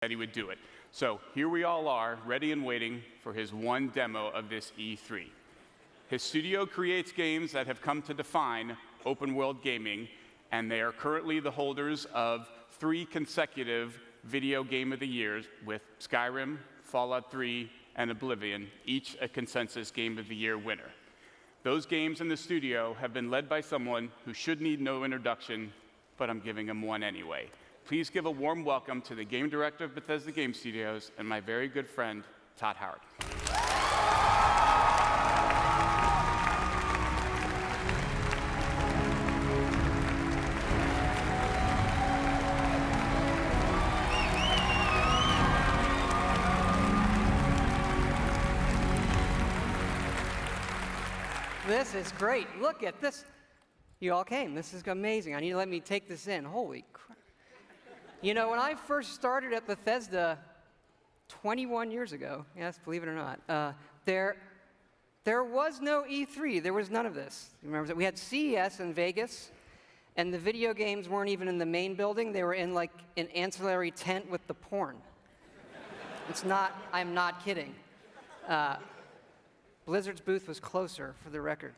that he would do it. So here we all are, ready and waiting for his one demo of this E3. His studio creates games that have come to define open world gaming, and they are currently the holders of 3 consecutive Video Game of the Years with Skyrim, Fallout 3, and Oblivion, each a consensus Game of the Year winner. Those games in the studio have been led by someone who should need no introduction, but I'm giving him one anyway. Please give a warm welcome to the game director of Bethesda Game Studios and my very good friend, Todd Howard. This is great. Look at this. You all came. This is amazing. I need to let me take this in. Holy crap. You know, when I first started at Bethesda 21 years ago, yes, believe it or not, there was no E3. There was none of this. You remember that? We had CES in Vegas, and the video games weren't even in the main building. They were in, like, an ancillary tent with the porn. It's not, I'm not kidding. Blizzard's booth was closer, for the record.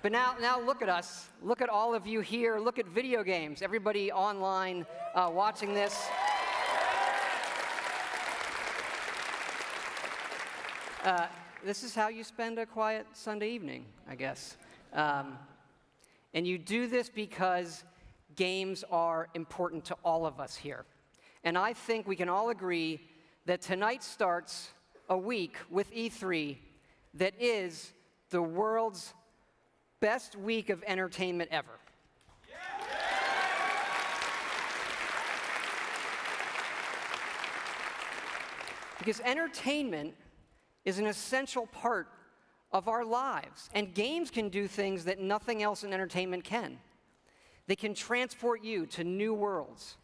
But now look at us. Look at all of you here. Look at video games. Everybody online watching this. This is how you spend a quiet Sunday evening, I guess. And you do this because games are important to all of us here. And I think we can all agree that tonight starts a week with E3 that is the world's best week of entertainment ever. Because entertainment is an essential part of our lives, and games can do things that nothing else in entertainment can. They can transport you to new worlds.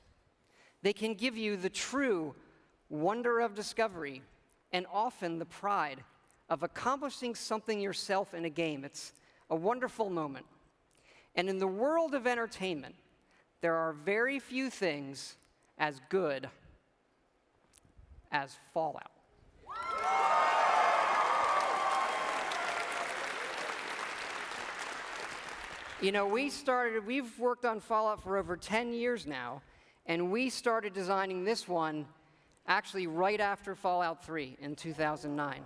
They can give you the true wonder of discovery and often the pride of accomplishing something yourself in a game. It's a wonderful moment. And in the world of entertainment, there are very few things as good as Fallout. You know, we've worked on Fallout for over 10 years now, and we started designing this one actually right after Fallout 3 in 2009.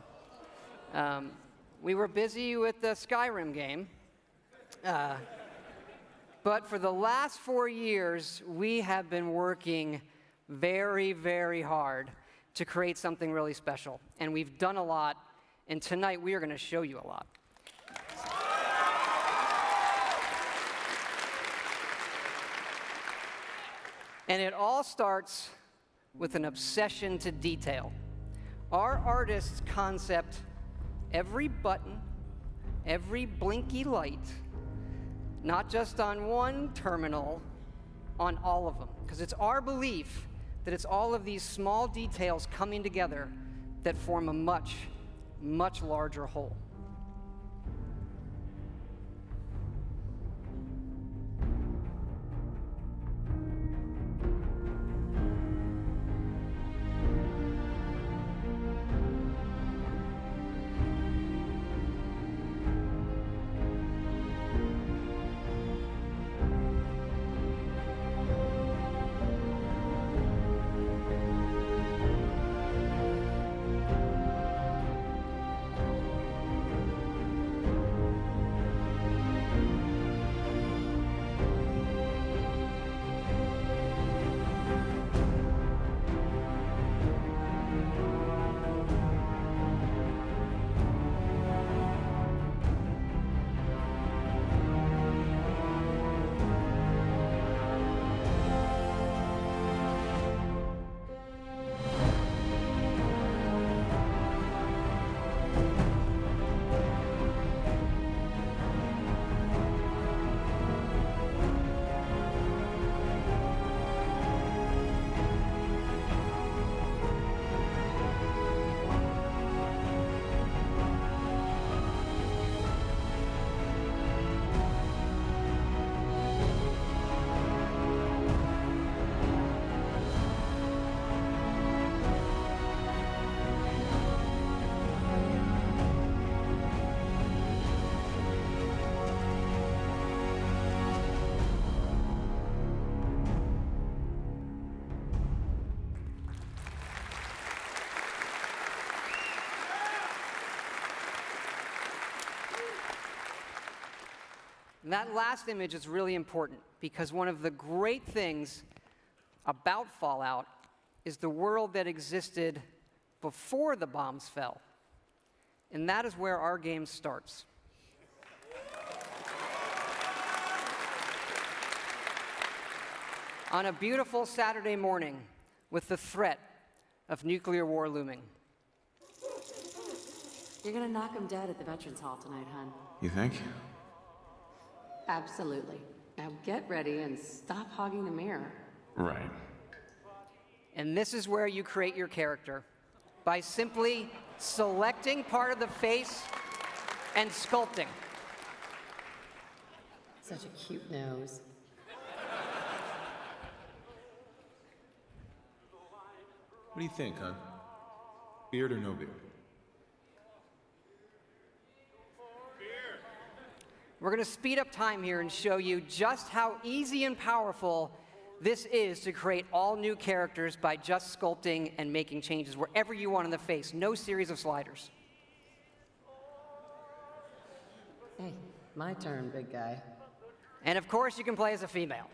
We were busy with the Skyrim game, but for the last 4 years, we have been working very, very hard to create something really special. And we've done a lot, and tonight we are going to show you a lot. And it all starts with an obsession to detail. Our artists concept every button, every blinky light, not just on one terminal, on all of them. Because it's our belief that it's all of these small details coming together that form a much, much larger whole. And that last image is really important because one of the great things about Fallout is the world that existed before the bombs fell. And that is where our game starts. On a beautiful Saturday morning with the threat of nuclear war looming. You're gonna knock him dead at the Veterans Hall tonight, hon. You think? Absolutely. Now get ready and stop hogging the mirror. Right. And this is where you create your character, by simply selecting part of the face and sculpting. Such a cute nose. What do you think, hon? Beard or no beard? We're going to speed up time here and show you just how easy and powerful this is to create all new characters by just sculpting and making changes wherever you want in the face. No series of sliders. Hey, my turn, big guy. And of course, you can play as a female.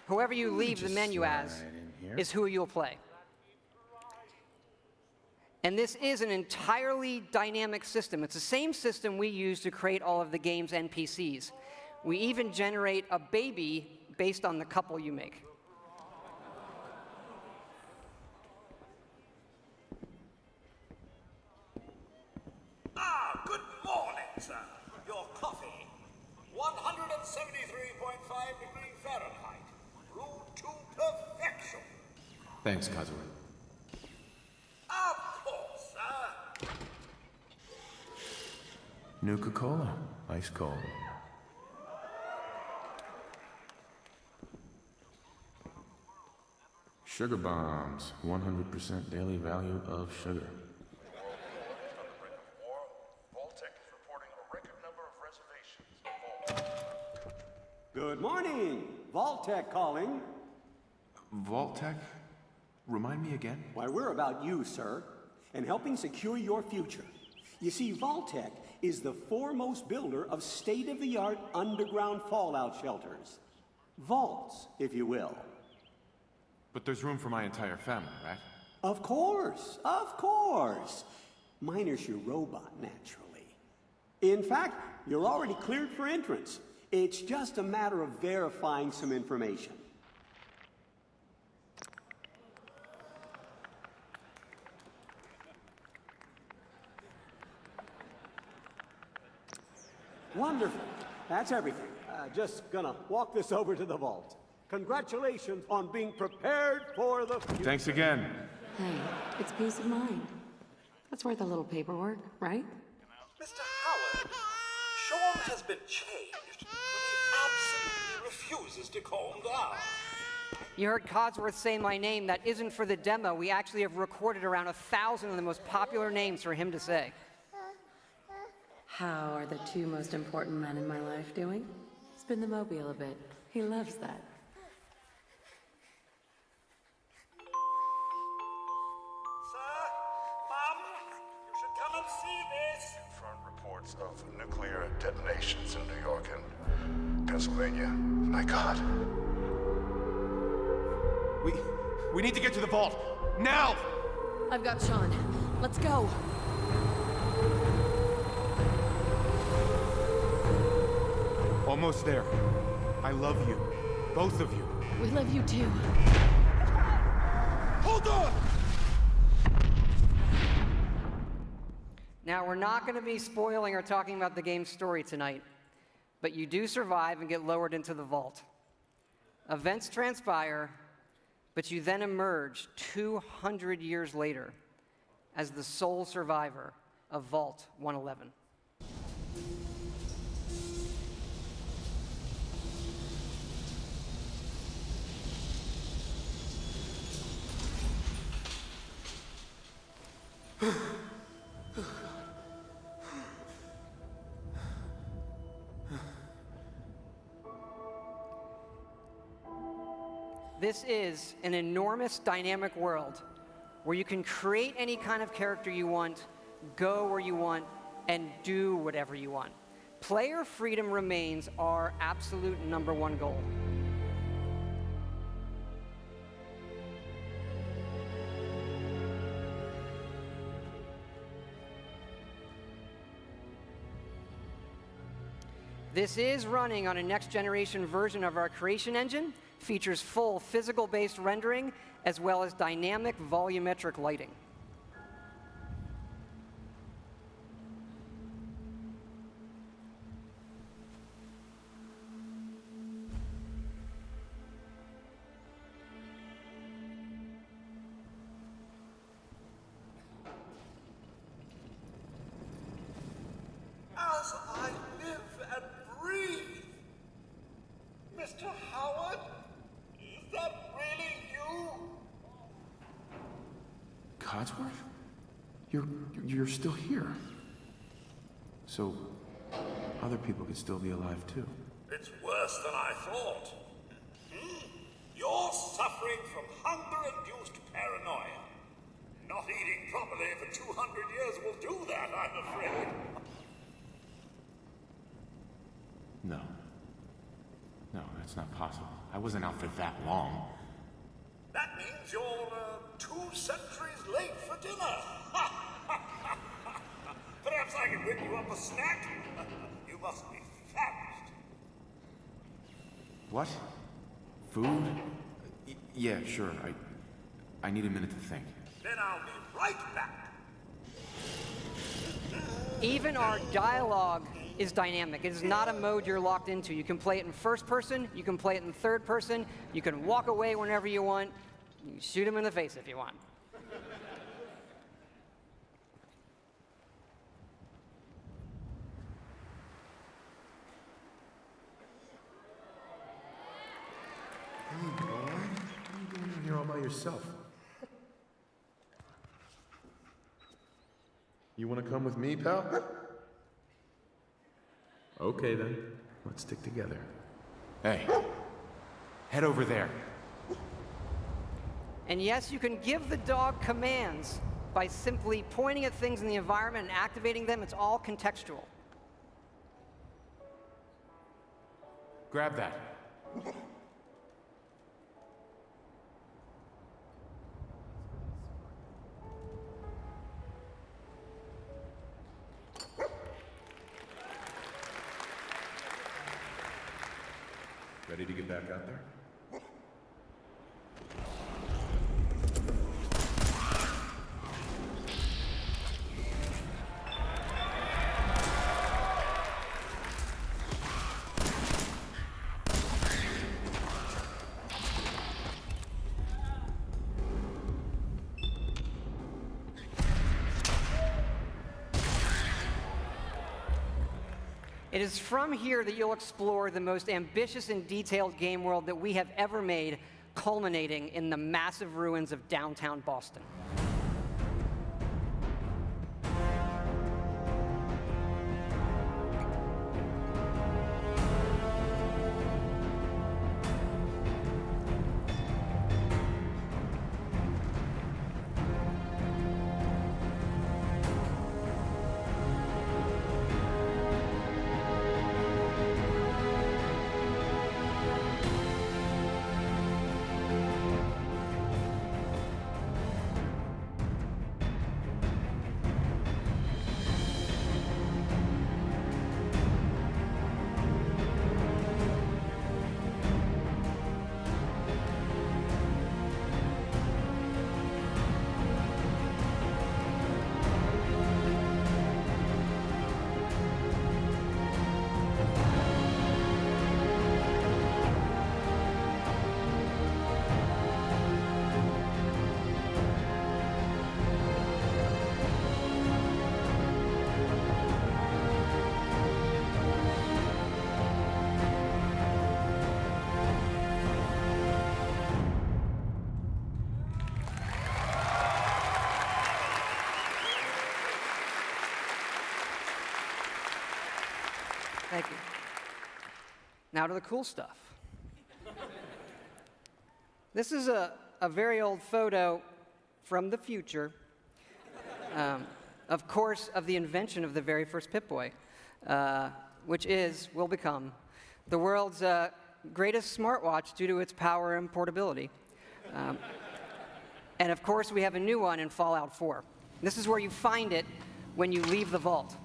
Whoever you leave the menu as is who you'll play. And this is an entirely dynamic system. It's the same system we use to create all of the game's NPCs. We even generate a baby based on the couple you make. Good morning, sir. Your coffee, 173.5 degrees Fahrenheit, brewed to perfection. Thanks, Kazuya. Of course, sir. Nuka-Cola. Ice cold. Sugar bombs. 100% daily value of sugar. Vault-Tec is reporting a record number of reservations. Good morning. Vault-Tec calling. Vault-Tec? Remind me again? Why, we're about you, sir, and helping secure your future. You see, Vault-Tec is the foremost builder of state-of-the-art underground fallout shelters. Vaults, if you will. But there's room for my entire family, right? Of course, of course. Miner's your robot, naturally. In fact, you're already cleared for entrance. It's just a matter of verifying some information. Wonderful. That's everything. Just gonna walk this over to the vault. Congratulations on being prepared for the future. Thanks again. Hey, it's peace of mind. That's worth a little paperwork, right? Mr. Howard, Sean has been changed, but he absolutely refuses to calm down. You heard Codsworth say my name. That isn't for the demo. We actually have recorded around 1,000 of the most popular names for him to say. How are the two most important men in my life doing? Spin the mobile a bit. He loves that. Sir, Mom, you should come and see this. Confirmed reports of nuclear detonations in New York and Pennsylvania. My God. We need to get to the vault. Now! I've got Sean. Let's go. Almost there. I love you. Both of you. We love you too. Hold on! Now, we're not going to be spoiling or talking about the game's story tonight, but you do survive and get lowered into the vault. Events transpire, but you then emerge 200 years later as the sole survivor of Vault 111. This is an enormous dynamic world where you can create any kind of character you want, go where you want, and do whatever you want. Player freedom remains our absolute #1 goal. This is running on a next-generation version of our creation engine, features full physical-based rendering, as well as dynamic volumetric lighting. As I live and breathe. Mr. Howard, is that really you? Codsworth? You're still here. So, other people could still be alive too. It's worse than I thought. You're suffering from hunger-induced paranoia. Not eating properly for 200 years will do that, I'm afraid. No, that's not possible. I wasn't out for that long. That means you're 2 centuries late for dinner. Perhaps I can whip you up a snack. You must be famished. What? Food? Yeah, sure. I need a minute to think. Then I'll be right back. Even our dialogue is dynamic. It is not a mode you're locked into. You can play it in first person, you can play it in third person, you can walk away whenever you want, you can shoot him in the face if you want. Hey, boy. What are you doing in here all by yourself? You want to come with me, pal? Okay, then. Let's stick together. Hey, head over there. And yes, you can give the dog commands by simply pointing at things in the environment and activating them. It's all contextual. Grab that. Ready to get back out there? It is from here that you'll explore the most ambitious and detailed game world that we have ever made, culminating in the massive ruins of downtown Boston. Thank you. Now to the cool stuff. This is a very old photo from the future, of course, of the invention of the very first Pip-Boy, which will become the world's greatest smartwatch due to its power and portability. And of course, we have a new one in Fallout 4. This is where you find it when you leave the vault.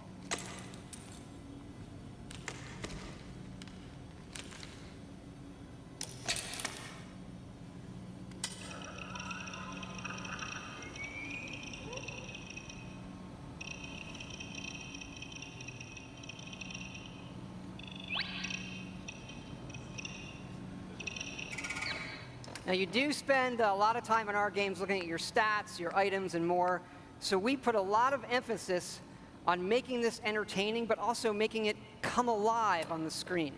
Now, you do spend a lot of time in our games looking at your stats, your items, and more. So we put a lot of emphasis on making this entertaining, but also making it come alive on the screen.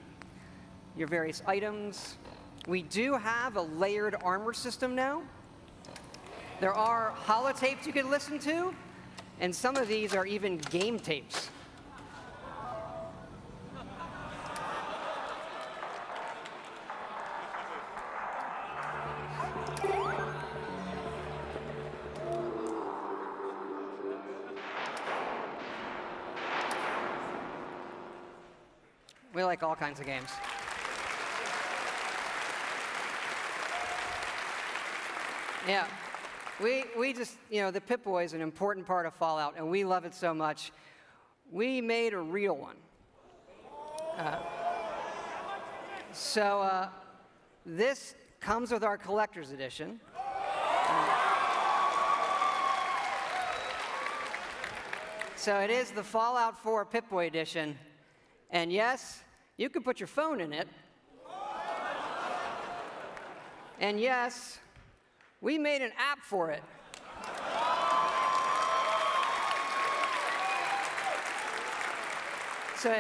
Your various items. We do have a layered armor system now. There are holotapes you can listen to, and some of these are even game tapes. We like all kinds of games. Yeah, we just, the Pip-Boy is an important part of Fallout, and we love it so much. We made a real one. So this comes with our collector's edition. So it is the Fallout 4 Pip-Boy edition. And yes, you can put your phone in it. And yes, we made an app for it. So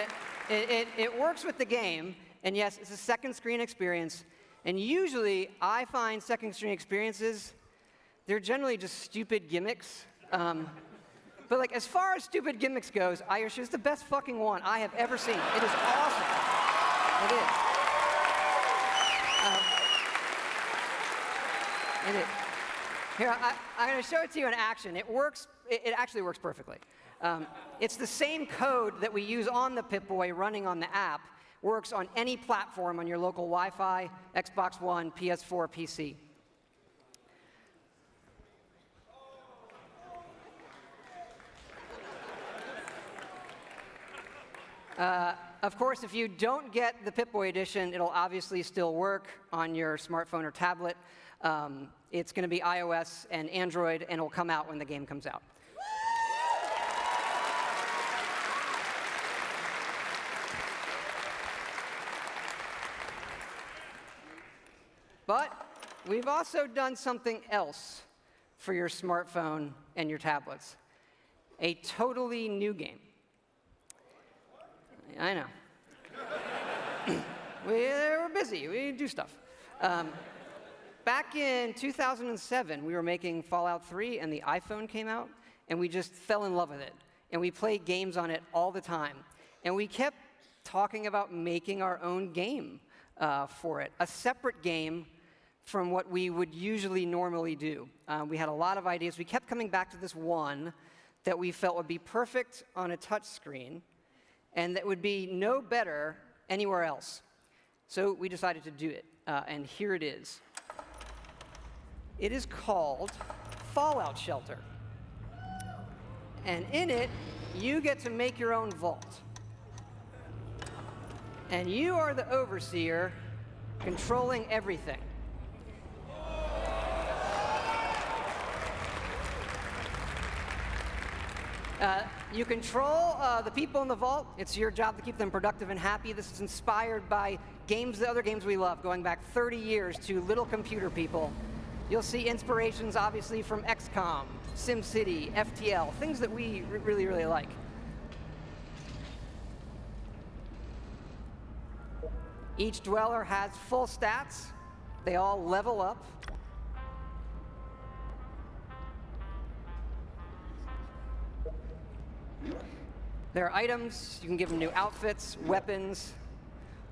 it works with the game, and yes, it's a second screen experience. And usually, I find second screen experiences, they're generally just stupid gimmicks. But like, as far as stupid gimmicks goes, I assure it's the best fucking one I have ever seen. It is awesome. It is. It is. Here, I'm going to show it to you in action. It works. It actually works perfectly. It's the same code that we use on the Pip-Boy running on the app. Works on any platform on your local Wi-Fi, Xbox One, PS4, PC. Of course, if you don't get the Pip-Boy edition, it'll obviously still work on your smartphone or tablet. It's going to be iOS and Android, and it'll come out when the game comes out. But we've also done something else for your smartphone and your tablets. A totally new game. I know. We're busy. We do stuff. Back in 2007, we were making Fallout 3, and the iPhone came out, and we just fell in love with it. And we played games on it all the time. And we kept talking about making our own game for it, a separate game from what we would usually normally do. We had a lot of ideas. We kept coming back to this one that we felt would be perfect on a touch screen, and that would be no better anywhere else. So we decided to do it, and here it is. It is called Fallout Shelter. And in it, you get to make your own vault. And you are the overseer controlling everything. You control the people in the vault. It's your job to keep them productive and happy. This is inspired by the other games we love, going back 30 years to Little Computer People. You'll see inspirations, obviously, from XCOM, SimCity, FTL, things that we really, really like. Each dweller has full stats. They all level up. There are items. You can give them new outfits, weapons,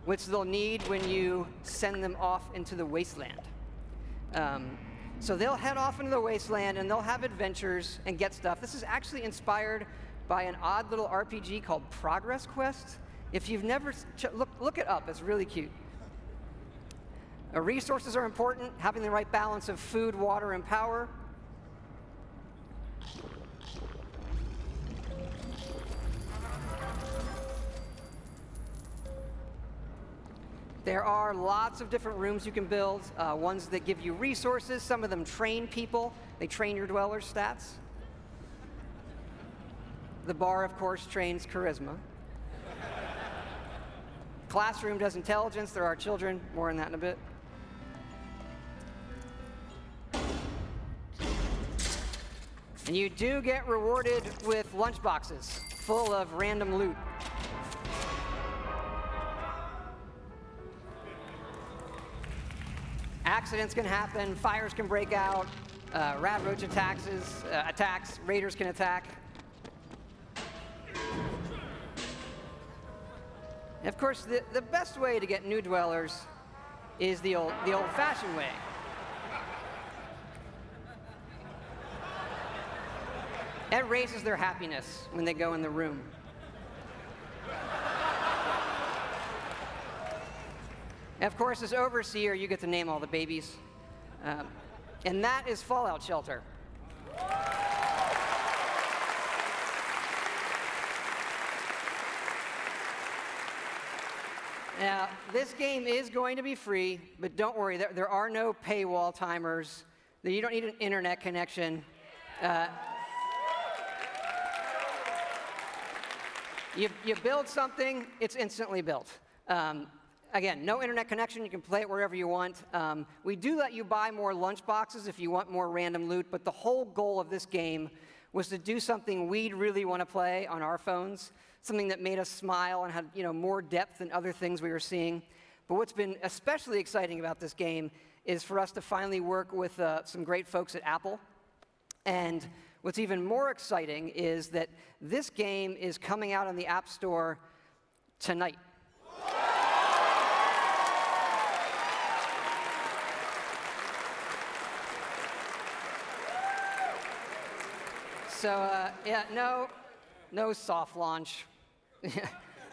which they'll need when you send them off into the wasteland. So they'll head off into the wasteland and they'll have adventures and get stuff. This is actually inspired by an odd little RPG called Progress Quest. If you've never, look it up, it's really cute. Resources are important, having the right balance of food, water, and power. There are lots of different rooms you can build, ones that give you resources. Some of them train people. They train your dwellers' stats. The bar, of course, trains charisma. Classroom does intelligence. There are children. More on that in a bit. And you do get rewarded with lunchboxes full of random loot. Accidents can happen, fires can break out, rat roach attacks, raiders can attack. And of course, the best way to get new dwellers is the old-fashioned way. It raises their happiness when they go in the room. And of course, as overseer, you get to name all the babies. And that is Fallout Shelter. Now, this game is going to be free, but don't worry, there are no paywall timers. You don't need an internet connection. You build something, it's instantly built. Again, no internet connection. You can play it wherever you want. We do let you buy more lunchboxes if you want more random loot, but the whole goal of this game was to do something we'd really want to play on our phones, something that made us smile and had more depth than other things we were seeing. But what's been especially exciting about this game is for us to finally work with some great folks at Apple. And what's even more exciting is that this game is coming out on the App Store tonight. So, no soft launch.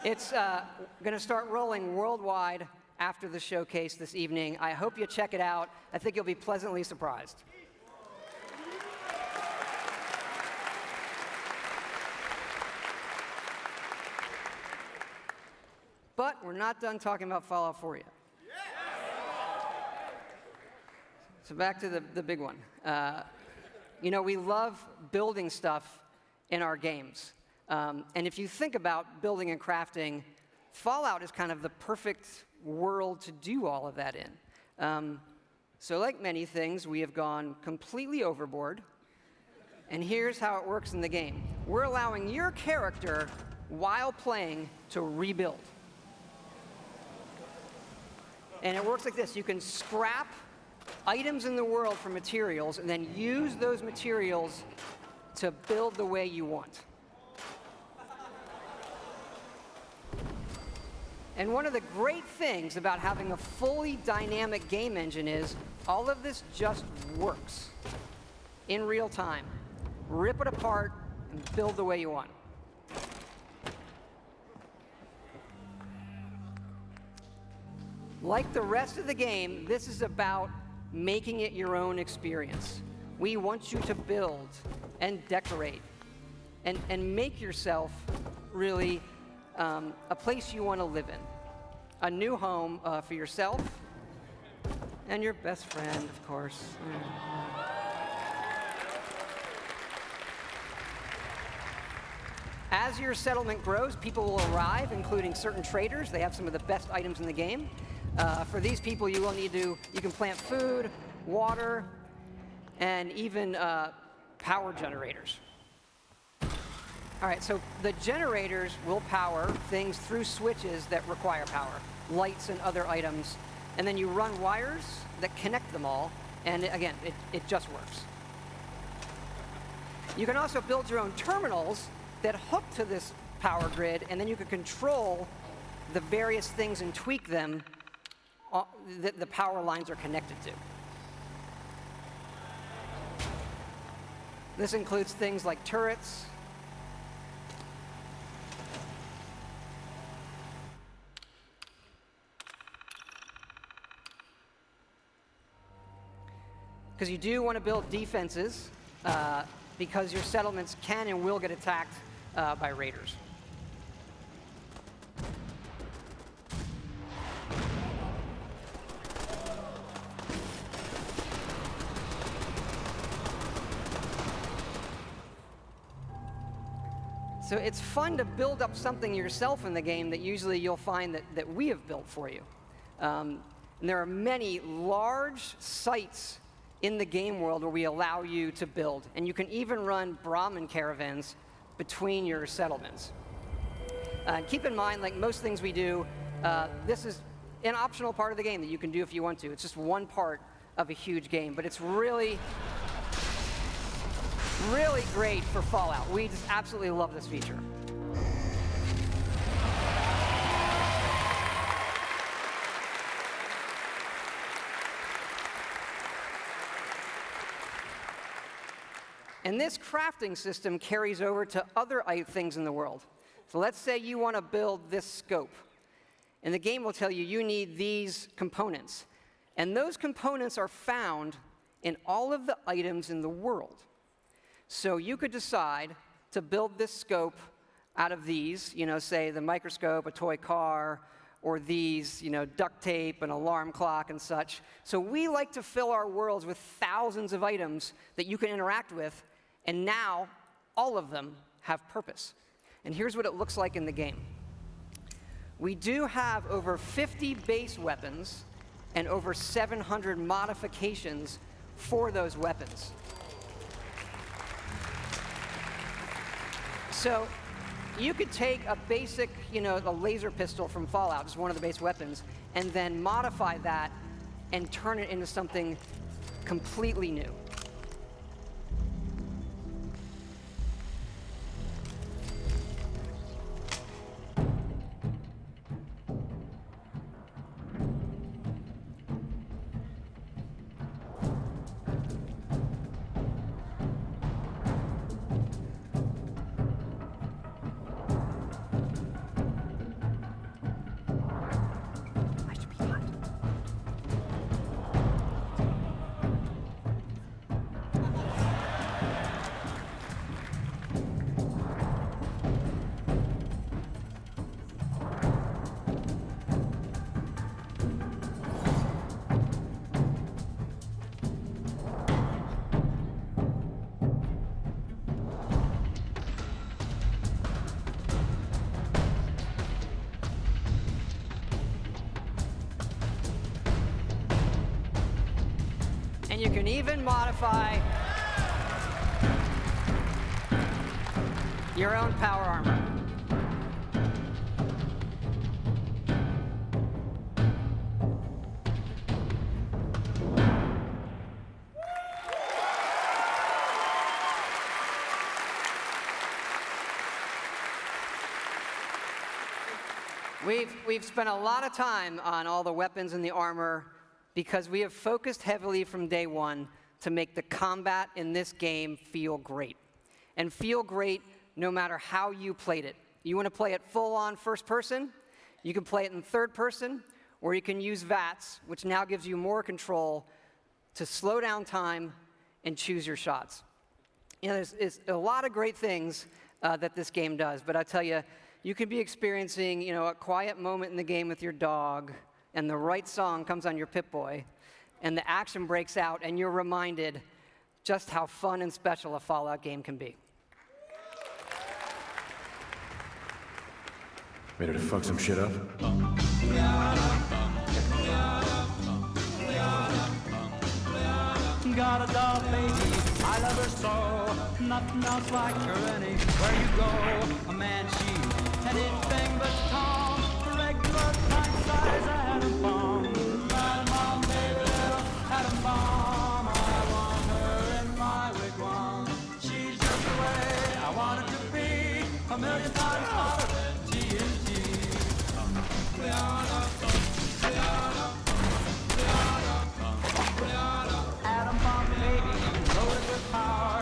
It's going to start rolling worldwide after the showcase this evening. I hope you check it out. I think you'll be pleasantly surprised. But we're not done talking about Fallout 4 yet. So back to the big one. We love building stuff in our games. And if you think about building and crafting, Fallout is kind of the perfect world to do all of that in. So like many things, we have gone completely overboard. And here's how it works in the game. We're allowing your character, while playing, to rebuild. And it works like this. You can scrap items in the world for materials and then use those materials to build the way you want. And one of the great things about having a fully dynamic game engine is all of this just works in real time. Rip it apart and build the way you want. Like the rest of the game, this is about making it your own experience. We want you to build and decorate and make yourself really a place you want to live in. A new home for yourself and your best friend, of course. As your settlement grows, people will arrive, including certain traders. They have some of the best items in the game. For these people, you can plant food, water, and even power generators. All right, so the generators will power things through switches that require power, lights and other items, and then you run wires that connect them all, and again, it just works. You can also build your own terminals that hook to this power grid, and then you can control the various things and tweak them that the power lines are connected to. This includes things like turrets, because you do want to build defenses because your settlements can and will get attacked by raiders. So it's fun to build up something yourself in the game that usually you'll find that we have built for you. And there are many large sites in the game world where we allow you to build. And you can even run Brahmin caravans between your settlements. Keep in mind, like most things we do, this is an optional part of the game that you can do if you want to. It's just one part of a huge game, but it's really great for Fallout. We just absolutely love this feature. And this crafting system carries over to other things in the world. So let's say you want to build this scope. And the game will tell you you need these components. And those components are found in all of the items in the world. So you could decide to build this scope out of these, say the microscope, a toy car, or these, duct tape, an alarm clock, and such. So we like to fill our worlds with thousands of items that you can interact with, and now all of them have purpose. And here's what it looks like in the game. We do have over 50 base weapons and over 700 modifications for those weapons. So you could take a basic, the laser pistol from Fallout, just one of the base weapons, and then modify that and turn it into something completely new. And you can even modify your own power armor. We've spent a lot of time on all the weapons and the armor because we have focused heavily from day one to make the combat in this game feel great. And feel great no matter how you played it. You want to play it full-on first person, you can play it in third person, or you can use VATS, which now gives you more control to slow down time and choose your shots. There's a lot of great things that this game does, but I tell you, you could be experiencing, a quiet moment in the game with your dog, and the right song comes on your Pip-Boy, and the action breaks out, and you're reminded just how fun and special a Fallout game can be. Ready to fuck some shit up? Got a doll baby, I love her so. Nothing else like her anywhere you go. A man, she, anything but calm. Regular pint size atom bomb. Atom bomb, baby, little atom bomb. I want her in my wigwam. She's just the way I want her to be. A million times hotter than TNT. Atom bomb, baby, loaded with power.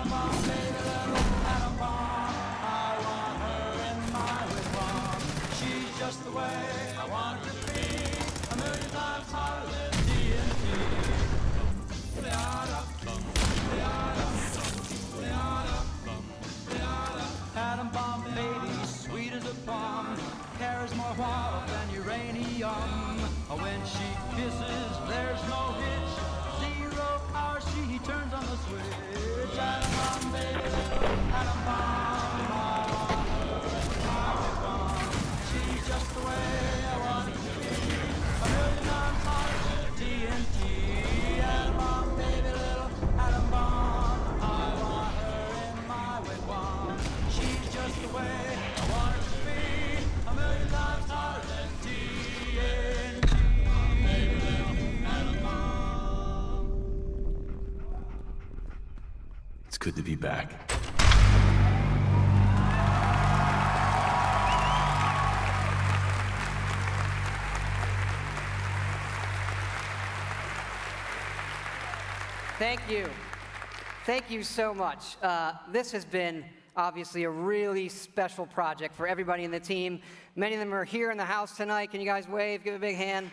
Atom bomb, baby, little atom bomb. I want her in my wigwam. She's just the way I want her to be. A million times hotter than TNT. The atom bomb, the atom bomb, the atom bomb, the atom bomb, baby, sweet as a plum. Carries more water than uranium. When she kisses, there's no hitch. 0 hour, she turns on the switch. Atom bomb, baby, little atom bomb. I want her in my wigwam. She's just the way I want her to be. A million times hotter than TNT. Atom bomb, baby, little atom bomb. I want her in my wigwam. She's just the way I want her to be. A million times hotter than TNT. Baby, little atom bomb. It's good to be back. Thank you. Thank you so much. This has been obviously a really special project for everybody in the team. Many of them are here in the house tonight. Can you guys wave? Give a big hand.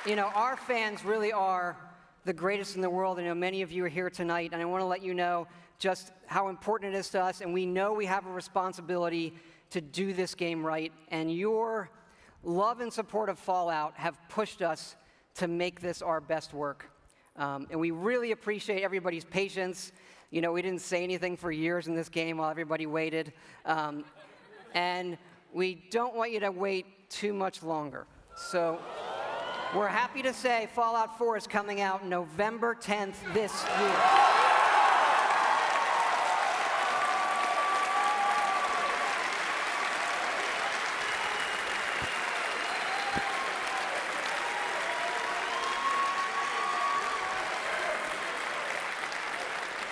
You know, our fans really are the greatest in the world. I know many of you are here tonight, and I want to let you know just how important it is to us, and we know we have a responsibility to do this game right, and your love and support of Fallout have pushed us to make this our best work. And we really appreciate everybody's patience. You know, we didn't say anything for years in this game while everybody waited. And we don't want you to wait too much longer. So we're happy to say Fallout 4 is coming out November 10th this year.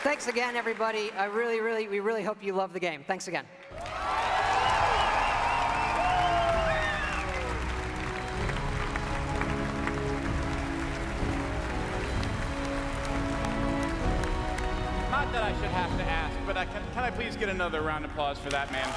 Thanks again, everybody. We really hope you love the game. Thanks again. Not that I should have to ask, but can I please get another round of applause for that man?